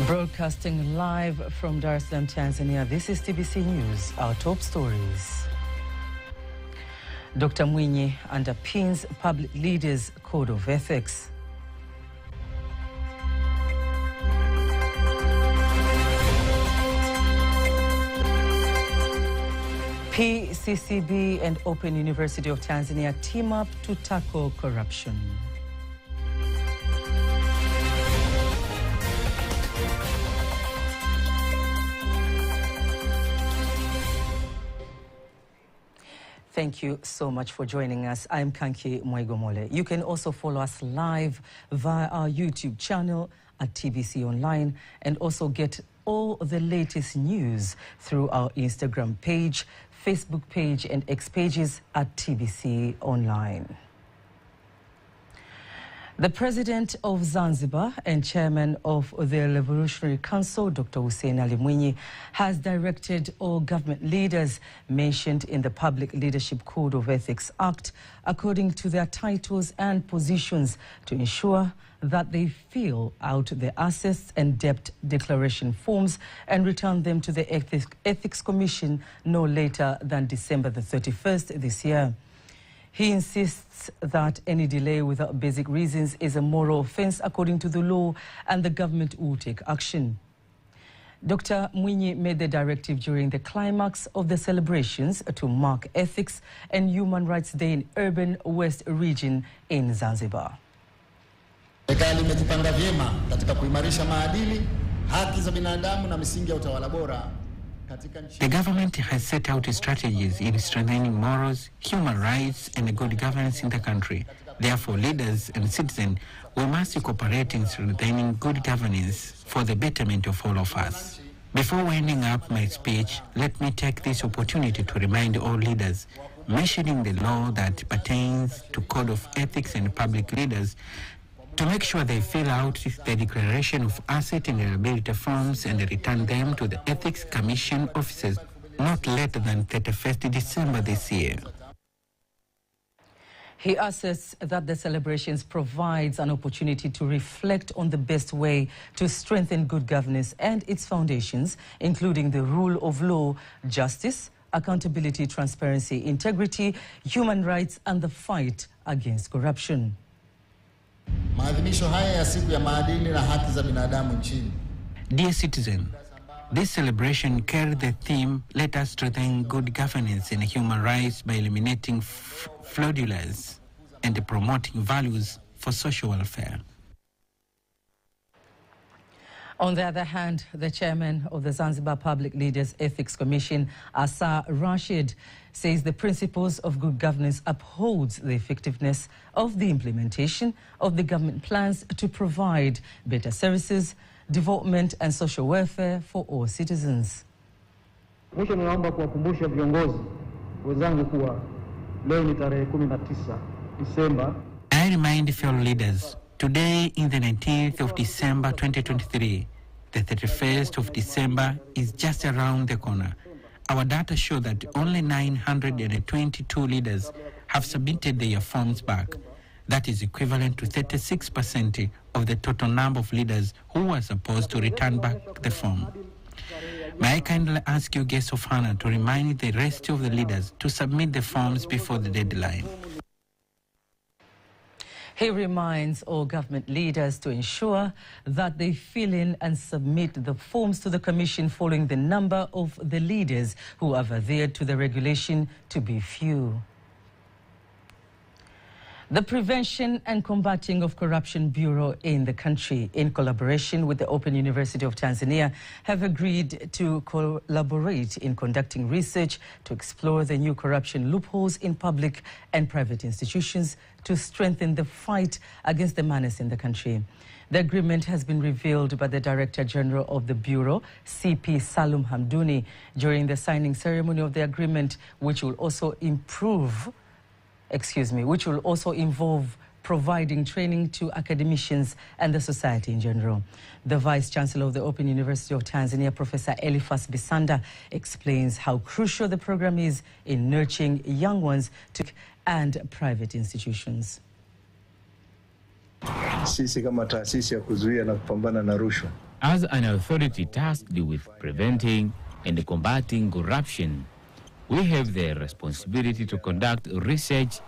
Broadcasting live from Dar es Salaam, Tanzania, this is TBC News, our top stories. Dr. Mwinyi underpins public leaders' code of ethics. PCCB and Open University of Tanzania team up to tackle corruption. Thank you so much for joining us. I'm Kanki Mwaigomole. You can also follow us live via our YouTube channel at TBC Online and also get all the latest news through our Instagram page, Facebook page and X pages at TBC Online. The President of Zanzibar and Chairman of the Revolutionary Council, Dr. Hussein Ali Mwinyi, has directed all government leaders mentioned in the Public Leadership Code of Ethics Act, according to their titles and positions, to ensure that they fill out the assets and debt declaration forms and return them to the Ethics Commission no later than December the 31st this year. He insists that any delay without basic reasons is a moral offense according to the law, and the government will take action. Dr. Mwinyi made the directive during the climax of the celebrations to mark Ethics and Human Rights Day in Urban West Region in Zanzibar. Serikali imejipanga vyema katika kuimarisha maadili, haki za binadamu na misingi ya utawala bora. The government has set out strategies in strengthening morals, human rights, and good governance in the country. Therefore, leaders and citizens, we must cooperate in strengthening good governance for the betterment of all of us. Before winding up my speech, let me take this opportunity to remind all leaders, mentioning the law that pertains to Code of Ethics and public leaders, to make sure they fill out the declaration of asset and liability forms and return them to the Ethics Commission offices not later than 31st December this year. He asserts that the celebrations provides an opportunity to reflect on the best way to strengthen good governance and its foundations, including the rule of law, justice, accountability, transparency, integrity, human rights, and the fight against corruption. Maadhimisho haya ya siku ya maadili na haki za binadamu nchini. Dear citizen, this celebration carried the theme, let us strengthen good governance and human rights by eliminating fraudulence and promoting values for social welfare. On the other hand, the chairman of the Zanzibar Public Leaders Ethics Commission, Asa Rashid, says the principles of good governance upholds the effectiveness of the implementation of the government plans to provide better services, development and social welfare for all citizens. Mwisho ninaomba kuwakumbusha viongozi wenzangu kuwa leo ni tarehe 19 Disemba. I remind fellow leaders, today in the 19th of December 2023, the 31st of December is just around the corner. Our data show that only 922 leaders have submitted their forms back. That is equivalent to 36% of the total number of leaders who were supposed to return back the form. May I kindly ask you, guests of honor, to remind the rest of the leaders to submit the forms before the deadline. He reminds all government leaders to ensure that they fill in and submit the forms to the Commission following the number of the leaders who have adhered to the regulation to be few. The Prevention and Combating of Corruption Bureau in the country, in collaboration with the Open University of Tanzania, have agreed to collaborate in conducting research to explore the new corruption loopholes in public and private institutions to strengthen the fight against the menace in the country. The agreement has been revealed by the Director General of the Bureau, CP Salum Hamdouni, during the signing ceremony of the agreement, which will also involve providing training to academicians and the society in general. The Vice Chancellor of the Open University of Tanzania, Professor Elifas Bisanda, explains how crucial the program is in nurturing young ones and private institutions. Sisi kama taasisi ya kuzuia na kupambana na rushwa As an authority tasked with preventing and combating corruption, we have the responsibility to conduct research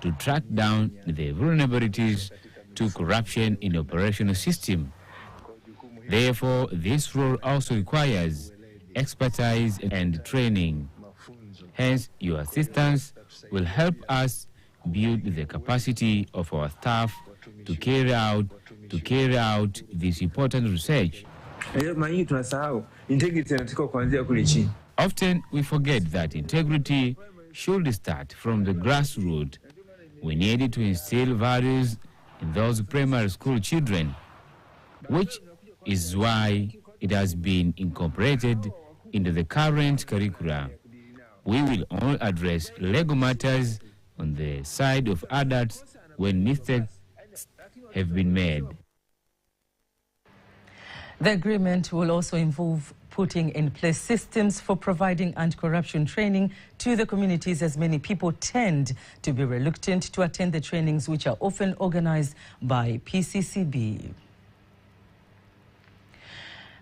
to track down the vulnerabilities to corruption in the operational system. Therefore, this role also requires expertise and training. Hence, your assistance will help us build the capacity of our staff to carry out this important research. Often we forget that integrity should start from the grassroots. We needed to instill values in those primary school children, which is why it has been incorporated into the current curricula. We will only address legal matters on the side of adults when mistakes have been made. The agreement will also involve putting in place systems for providing anti-corruption training to the communities, as many people tend to be reluctant to attend the trainings, which are often organized by PCCB.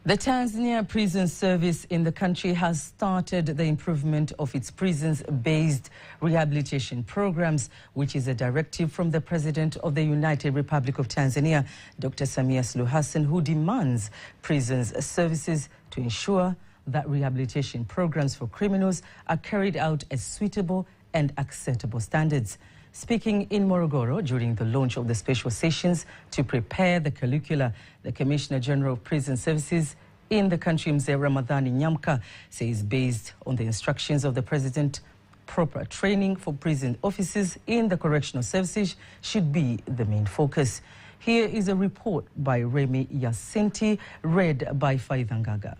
The Tanzania Prison Service in the country has started the improvement of its prisons-based rehabilitation programs, which is a directive from the President of the United Republic of Tanzania, Dr. Samia Suluhu Hassan, who demands prisons services to ensure that rehabilitation programs for criminals are carried out at suitable and acceptable standards. Speaking in Morogoro during the launch of the special sessions to prepare the curricula, the Commissioner General of Prison Services in the country, Mzee Ramadhani Nyamka, says based on the instructions of the President, proper training for prison officers in the correctional services should be the main focus. Here is a report by Remy Yasenti, read by Faithangaga.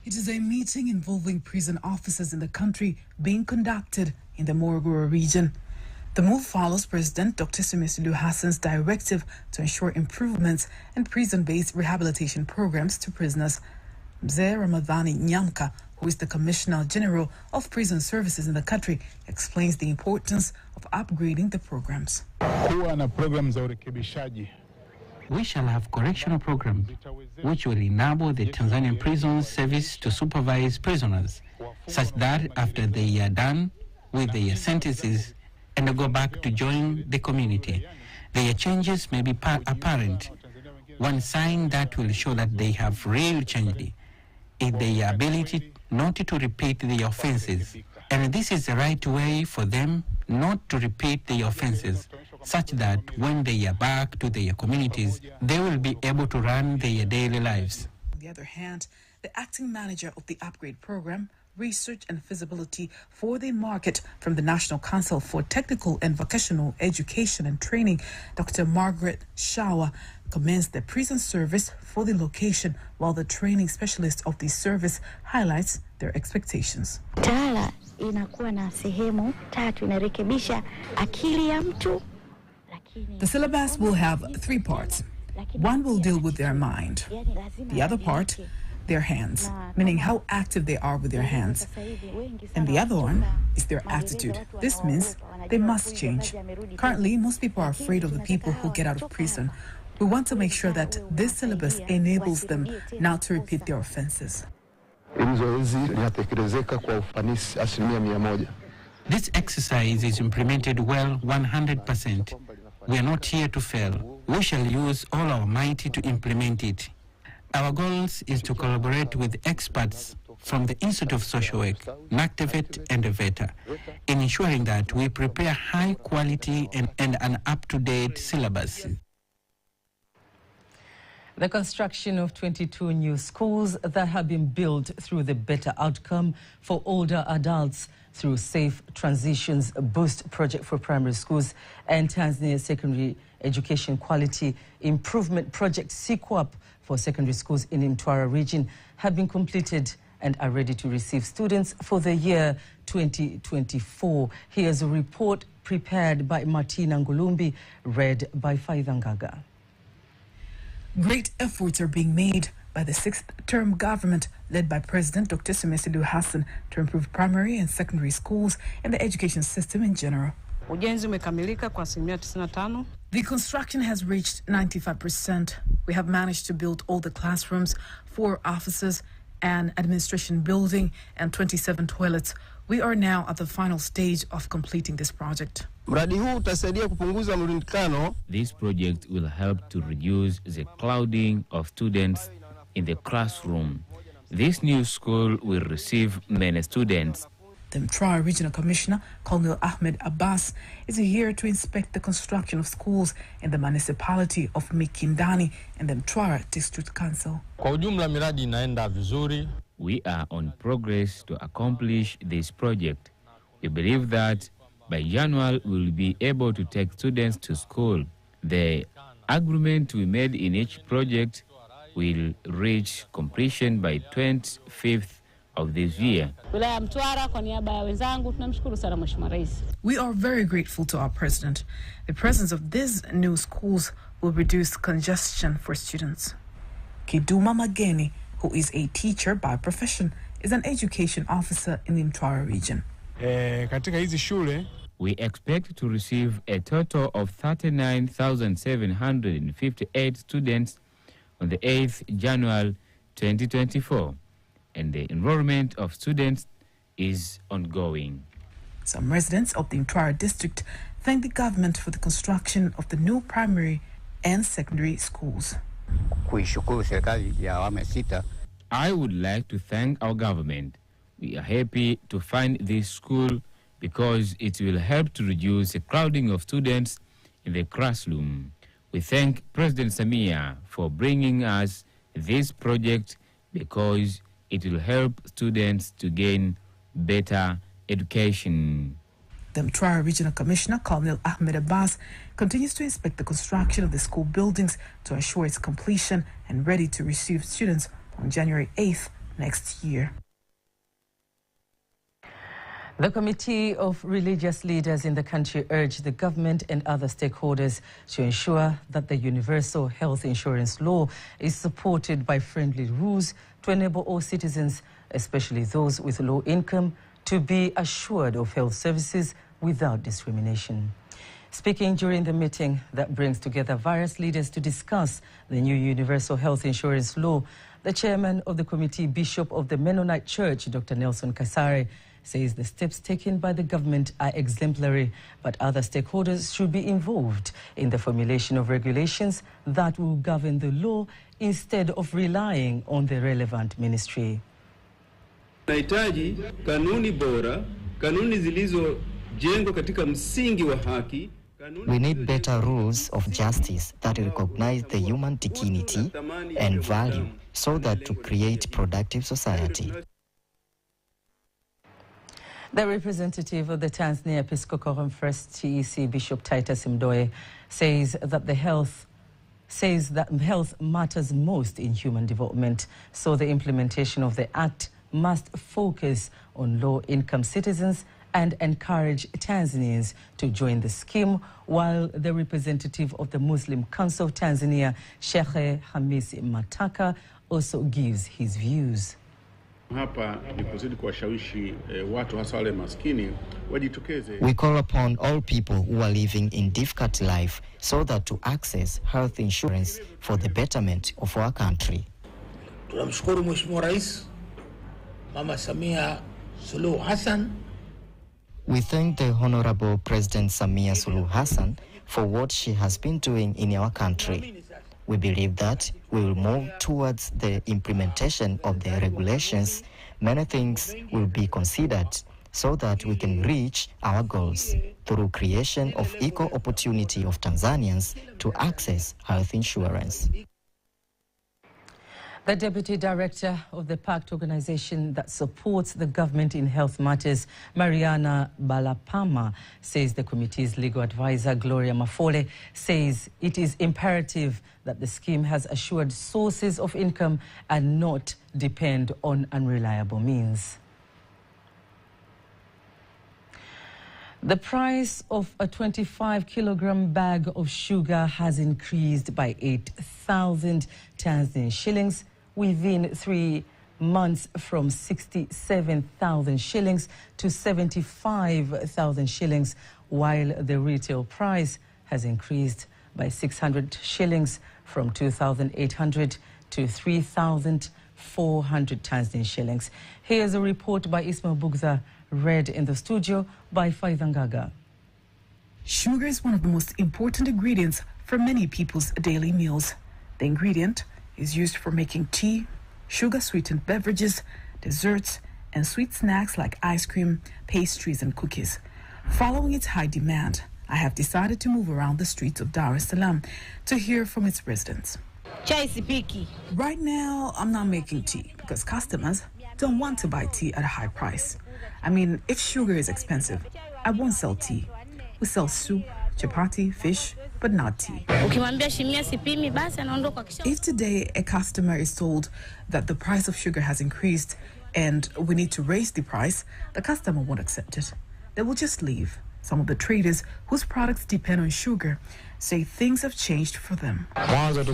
It is a meeting involving prison officers in the country being conducted in the Morogoro region. The move follows President Dr. Samia Suluhu Hassan's directive to ensure improvements in prison-based rehabilitation programs to prisoners. Mzee Ramadhani Nyamka, who is the Commissioner General of Prison Services in the country, explains the importance of upgrading the programs. We shall have correctional programs which will enable the Tanzanian Prison Service to supervise prisoners, such that after they are done with their sentences and go back to join the community, their changes may be apparent. One sign that will show that they have real change is their ability not to repeat the offenses. And this is the right way for them not to repeat the offenses, such that when they are back to their communities, they will be able to run their daily lives. On the other hand, the acting manager of the upgrade program, Research and Feasibility for the Market from the National Council for Technical and Vocational Education and Training, Dr. Margaret Shawa, commends the prison service for the location, while the training specialist of the service highlights their expectations. The syllabus will have 3 parts. One will deal with their mind. The other part, their hands, meaning how active they are with their hands. And the other one is their attitude. This means they must change. Currently, most people are afraid of the people who get out of prison. We want to make sure that this syllabus enables them not to repeat their offenses. This exercise is implemented well 100%. We are not here to fail. We shall use all our might to implement it. Our goals is to collaborate with experts from the Institute of Social Work, NACTVET and VETA, in ensuring that we prepare high quality and an up-to-date syllabus. The construction of 22 new schools that have been built through the Better Outcome for Older Adults through Safe Transitions Boost Project for Primary Schools and Tanzania Secondary Education Quality Improvement Project SEQUAP for secondary schools in Mtwara region have been completed and are ready to receive students for the year 2024. Here's a report prepared by Martina Ngulumbi, read by Faithangaga. Great efforts are being made by the 6th-term government led by President Dr. Samia Suluhu Hassan to improve primary and secondary schools and the education system in general. The construction has reached 95%. We have managed to build all the classrooms, 4 offices, an administration building, and 27 toilets. We are now at the final stage of completing this project. This project will help to reduce the crowding of students in the classroom. This new school will receive many students. The Mtwara Regional Commissioner, Colonel Ahmed Abbas, is here to inspect the construction of schools in the municipality of Mikindani and the Mtwara District Council. We are on progress to accomplish this project. We believe that by January we will be able to take students to school. The agreement we made in each project will reach completion by 25th of this year. We are very grateful to our president. The presence of these new schools will reduce congestion for students. Kiduma Mageni, who is a teacher by profession, is an education officer in the Mtwara region. We expect to receive a total of 39,758 students on the 8th January 2024, and the enrollment of students is ongoing. Some residents of the Mtwara district thank the government for the construction of the new primary and secondary schools. I would like to thank our government. We are happy to find this school because it will help to reduce the crowding of students in the classroom. We thank President Samia for bringing us this project because it will help students to gain better education. The Mtwara Regional Commissioner, Colonel Ahmed Abbas, continues to inspect the construction of the school buildings to ensure its completion and ready to receive students on January 8th next year. The Committee of Religious Leaders in the country urged the government and other stakeholders to ensure that the Universal Health Insurance Law is supported by friendly rules to enable all citizens, especially those with low income, to be assured of health services without discrimination. Speaking during the meeting that brings together various leaders to discuss the new Universal Health Insurance Law, the chairman of the committee, Bishop of the Mennonite Church, Dr. Nelson Kasare, says the steps taken by the government are exemplary, but other stakeholders should be involved in the formulation of regulations that will govern the law instead of relying on the relevant ministry. Tunahitaji kanuni bora, kanuni zilizojengwa katika msingi wa haki. We need better rules of justice that recognize the human dignity and value so that to create productive society. The representative of the Tanzania Episcopal Conference, TEC, Bishop Titus Mdoe, says that health matters most in human development, so the implementation of the Act must focus on low-income citizens and encourage Tanzanians to join the scheme, while the representative of the Muslim Council of Tanzania, Sheikh Hamis Mataka, also gives his views. We call upon all people who are living in difficult life so that to access health insurance for the betterment of our country. Tunamshukuru Mheshimiwa Rais Mama Samia Suluhu Hassan. We thank the Honorable President Samia Suluhu Hassan for what she has been doing in our country. We believe that we will move towards the implementation of the regulations. Many things will be considered so that we can reach our goals through creation of equal opportunity of Tanzanians to access health insurance. The Deputy Director of the PACT organization that supports the government in health matters, Mariana Balapama, says the committee's legal advisor, Gloria Mafole, says it is imperative that the scheme has assured sources of income and not depend on unreliable means. The price of a 25-kilogram bag of sugar has increased by 8,000 Tanzanian shillings within 3 months, from 67,000 shillings to 75,000 shillings, while the retail price has increased by 600 shillings from 2,800 to 3,400 Tanzanian shillings. Here's a report by Ismail Bugdha, read in the studio by Faithangaga. Sugar is one of the most important ingredients for many people's daily meals. The ingredient is used for making tea, sugar-sweetened beverages, desserts, and sweet snacks like ice cream, pastries, and cookies. Following its high demand, I have decided to move around the streets of Dar es Salaam to hear from its residents. Right now, I'm not making tea because customers don't want to buy tea at a high price. I mean, if sugar is expensive, I won't sell tea. We sell soup, chapati, fish, but not tea. If today a customer is told that the price of sugar has increased and we need to raise the price, the customer won't accept it. They will just leave. Some of the traders whose products depend on sugar say things have changed for them. Initially,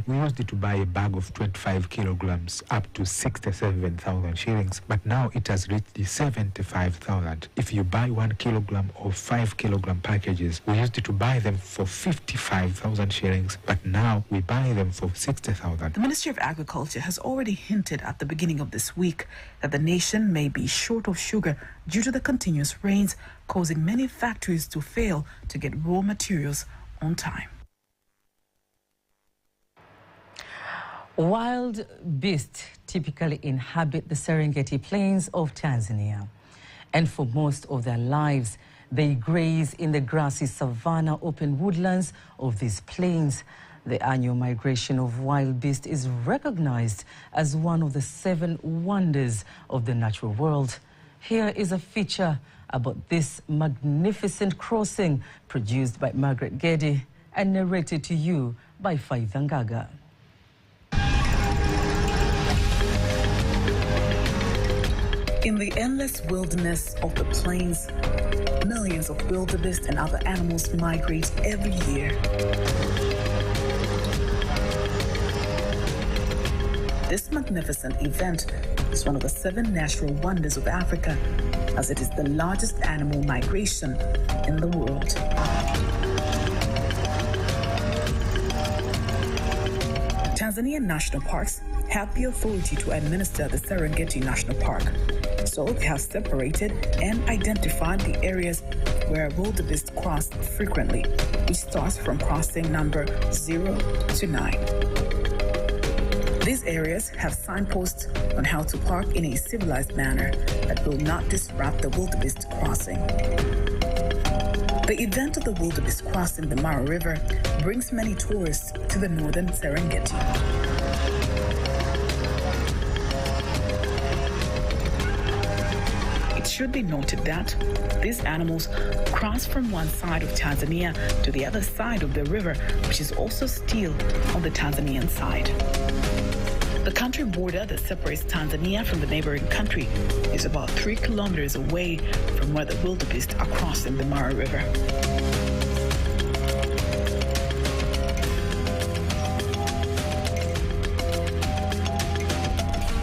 we used it to buy a bag of 25 kilograms up to 67,000 shillings, but now it has reached 75,000. If you buy 1 kilogram or 5 kilogram packages, we used it to buy them for 55,000 shillings, but now we buy them for 60,000. The Ministry of Agriculture has already hinted at the beginning of this week that the nation may be short of sugar due to the continuous rains, causing many factories to fail to get raw materials on time. Wild beasts typically inhabit the Serengeti plains of Tanzania, and for most of their lives, they graze in the grassy savanna open woodlands of these plains. The annual migration of wild beasts is recognized as one of the 7 wonders of the natural world. Here is a feature about this magnificent crossing produced by Margaret Geddy and narrated to you by Faithangaga. In the endless wilderness of the plains, millions of wildebeest and other animals migrate every year. This magnificent event is one of the 7 natural wonders of Africa, as it is the largest animal migration in the world. Tanzanian national parks have the authority to administer the Serengeti National Park, so they have separated and identified the areas where wildebeest cross frequently, which starts from crossing number 0 to 9. These areas have signposts on how to park in a civilized manner that will not disrupt the wildebeest crossing. The event of the wildebeest crossing the Mara River brings many tourists to the northern Serengeti. It should be noted that these animals cross from one side of Tanzania to the other side of the river, which is also still on the Tanzanian side. The country border that separates Tanzania from the neighboring country is about 3 kilometers away from where the wildebeest are crossing the Mara River.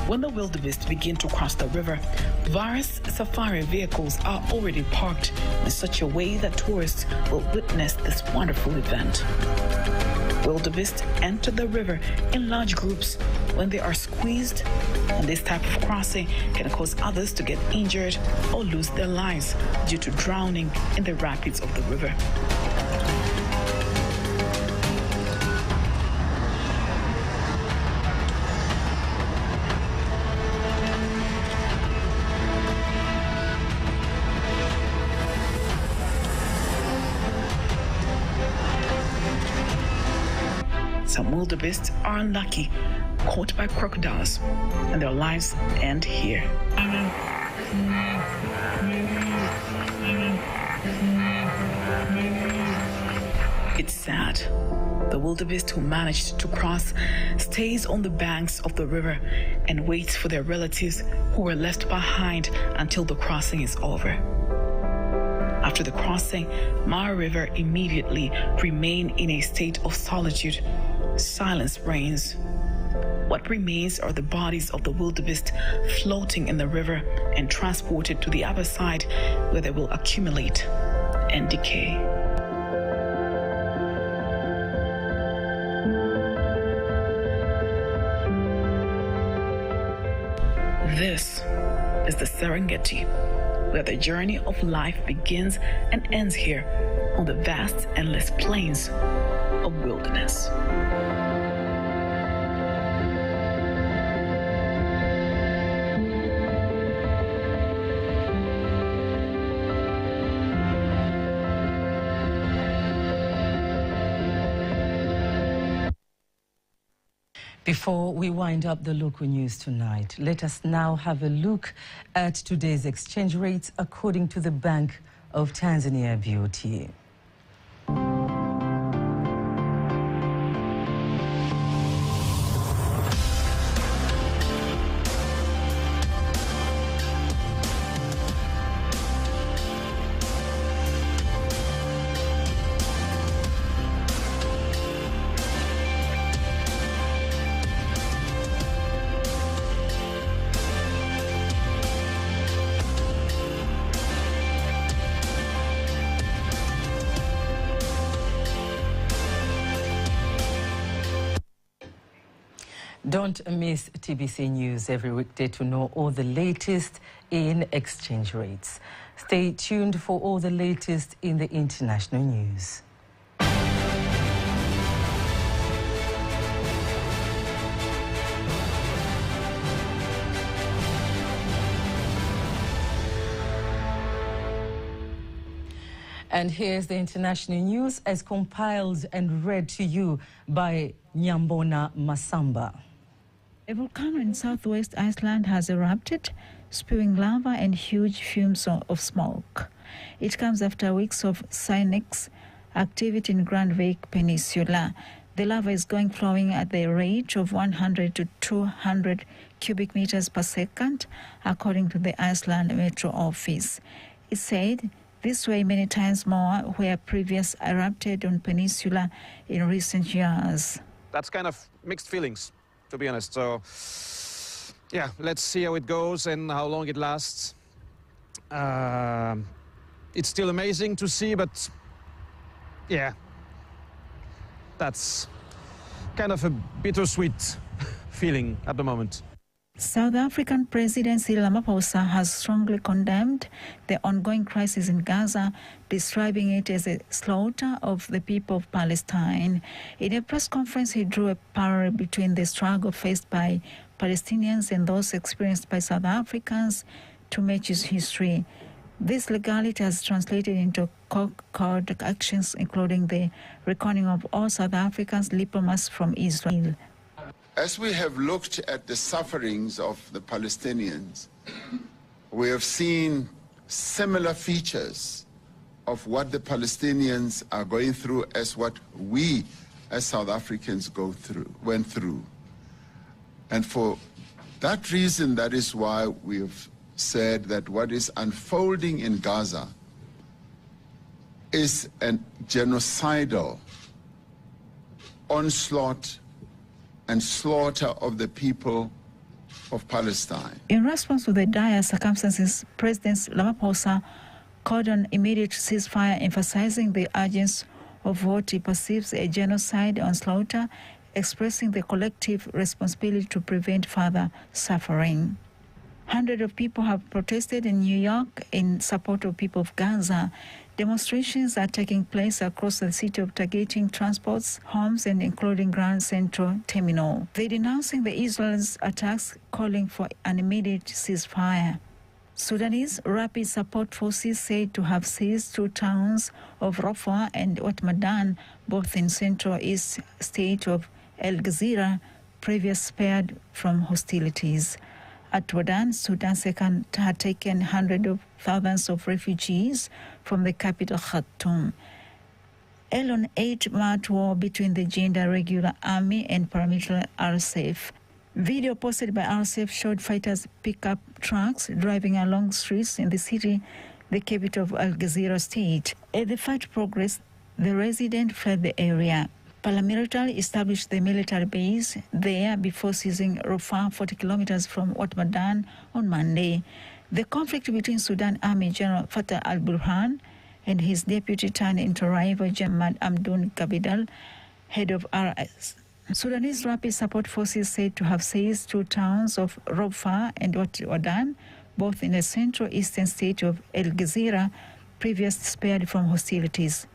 When the wildebeest begin to cross the river, various safari vehicles are already parked in such a way that tourists will witness this wonderful event. Wildebeest enter the river in large groups when they are squeezed, and this type of crossing can cause others to get injured or lose their lives due to drowning in the rapids of the river. Some wildebeest are unlucky, caught by crocodiles, and their lives end here. It's sad. The wildebeest who managed to cross stays on the banks of the river and waits for their relatives who were left behind until the crossing is over. After the crossing, Mara River immediately remain in a state of solitude. Silence reigns. What remains are the bodies of the wildebeest floating in the river and transported to the other side where they will accumulate. and decay. This is the Serengeti, where the journey of life begins and ends here on the vast, endless plains of wilderness. Before we wind up the local news tonight, let us now have a look at today's exchange rates according to the Bank of Tanzania BOT. Don't miss TBC News every weekday to know all the latest in exchange rates. Stay tuned for all the latest in the international news. And here's the international news as compiled and read to you by Nyambona Masamba. A volcano in southwest Iceland has erupted, spewing lava and huge fumes of smoke. It comes after weeks of seismic activity in Grandvik Peninsula. The lava is flowing at the rate of 100 to 200 cubic meters per second, according to the Iceland Metro Office. It said this way many times more where previous erupted on peninsula in recent years. That's kind of mixed feelings, to be honest. So, yeah, let's see how it goes and how long it lasts. It's still amazing to see, but yeah, that's kind of a bittersweet feeling at the moment. South African President Cyril Ramaphosa has strongly condemned the ongoing crisis in Gaza, describing it as a slaughter of the people of Palestine. In a press conference, he drew a parallel between the struggle faced by Palestinians and those experienced by South Africans to match his history. This legality has translated into code actions, including the reckoning of all South Africans diplomats from Israel. As we have looked at the sufferings of the Palestinians, we have seen similar features of what the Palestinians are going through as what we as South Africans went through. And for that reason, that is why we have said that what is unfolding in Gaza is a genocidal onslaught and slaughter of the people of Palestine. In response to the dire circumstances, President Ramaphosa called on immediate ceasefire, emphasizing the urgency of what he perceives a genocide and slaughter, expressing the collective responsibility to prevent further suffering. Hundreds of people have protested in New York in support of people of Gaza. Demonstrations are taking place across the city of targeting transports, homes, and including Grand Central Terminal. They're denouncing the Israel's attacks, calling for an immediate ceasefire. Sudanese Rapid Support Forces said to have seized two towns of Rafah and Watmadan, both in central east state of El Gezira, previously spared from hostilities. At Wadan, Sudan second had taken hundreds of thousands of refugees from the capital Khartoum. On 8-month war between the Gender Regular Army and paramilitary RSF. Video posted by RSF showed fighters pick up trucks driving along streets in the city, the capital of Al Gezira state. As the fight progressed, the residents fled the area. Paramilitary established the military base there before seizing Rafah, 40 kilometers from Watmadan on Monday. The conflict between Sudan Army General Fatah al-Burhan and his deputy turned into rival Jamad Amdoun Kabidal, head of RS. Sudanese Rapid Support Forces said to have seized 2 towns of Robfa and Odan, both in the central eastern state of El Gezira, previously spared from hostilities.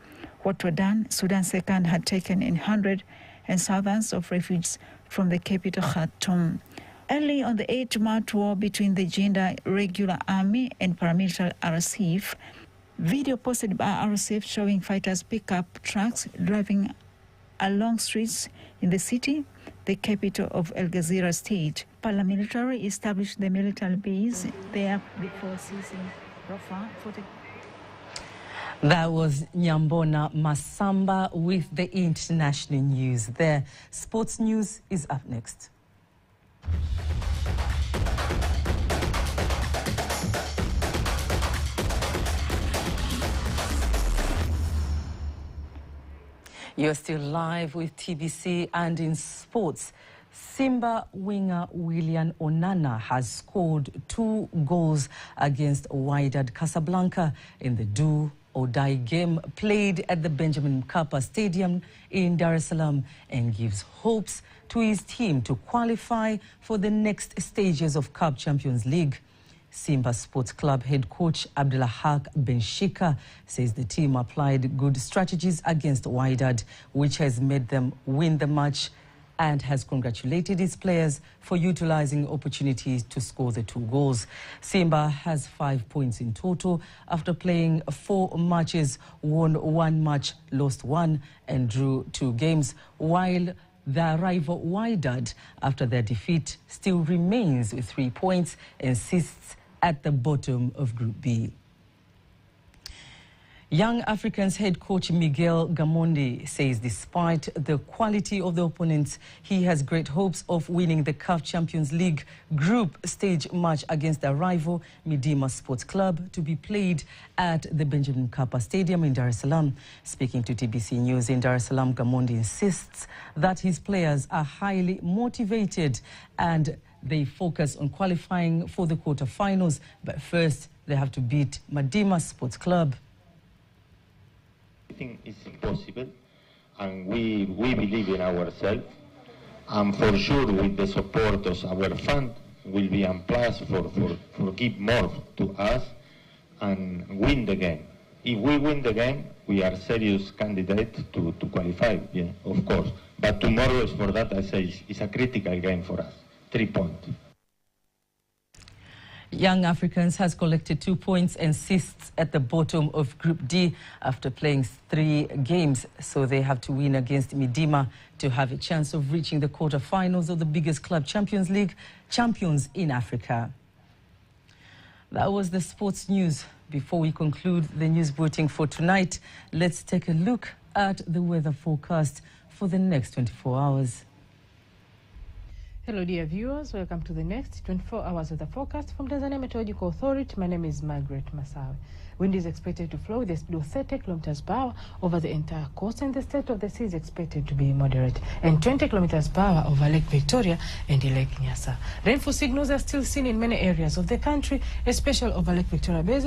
Odan, Sudan second, had taken in hundreds and thousands of refugees from the capital Khartoum. Early on the 8-month war between the Jinda Regular Army and paramilitary RSF, video posted by RSF showing fighters pick up trucks driving along streets in the city, the capital of El Gezira state. Paramilitary established the military base there before seizing Rafah for the... That was Nyambona Masamba with the international news there. Sports news is up next. You're still live with TBC, and in sports, Simba winger William Onana has scored 2 goals against Wydad Casablanca in the do-or-die game played at the Benjamin Mkapa Stadium in Dar es Salaam, and gives hopes to his team to qualify for the next stages of CAF Champions League. Simba Sports Club head coach Abdulhaq Benshika says the team applied good strategies against Wydad, which has made them win the match, and has congratulated his players for utilizing opportunities to score the 2 goals. Simba has 5 points in total after playing 4 matches, won 1 match, lost 1, and drew 2 games, while their rival Wydad, after their defeat, still remains with 3 points and sits at the bottom of Group B. Young Africans head coach Miguel Gamondi says despite the quality of the opponents, he has great hopes of winning the CAF Champions League group stage match against their rival Midima Sports Club, to be played at the Benjamin Mkapa Stadium in Dar es Salaam. Speaking to TBC News in Dar es Salaam, Gamondi insists that his players are highly motivated and they focus on qualifying for the quarterfinals, but first they have to beat Midima Sports Club. Everything is possible, and we believe in ourselves, and for sure with the support of our fans will be a plus for give more to us and win the game. If we win the game, we are serious candidate to qualify, yeah, of course. But tomorrow is, for that I say, is a critical game for us. 3 points. Young Africans has collected 2 points and sits at the bottom of Group D after playing 3 games. So they have to win against Midima to have a chance of reaching the quarterfinals of the biggest club Champions League champions in Africa. That was the sports news. Before we conclude the news bulletin for tonight, let's take a look at the weather forecast for the next 24 hours. Hello dear viewers, welcome to the next 24 hours of the forecast from Tanzania Meteorological Authority. My name is Margaret Masawe. Wind is expected to flow with a speed of 30 kilometers per hour over the entire coast, and the state of the sea is expected to be moderate, and 20 kilometers per hour over Lake Victoria and Lake Nyasa. Rainfall signals are still seen in many areas of the country, especially over Lake Victoria Basin.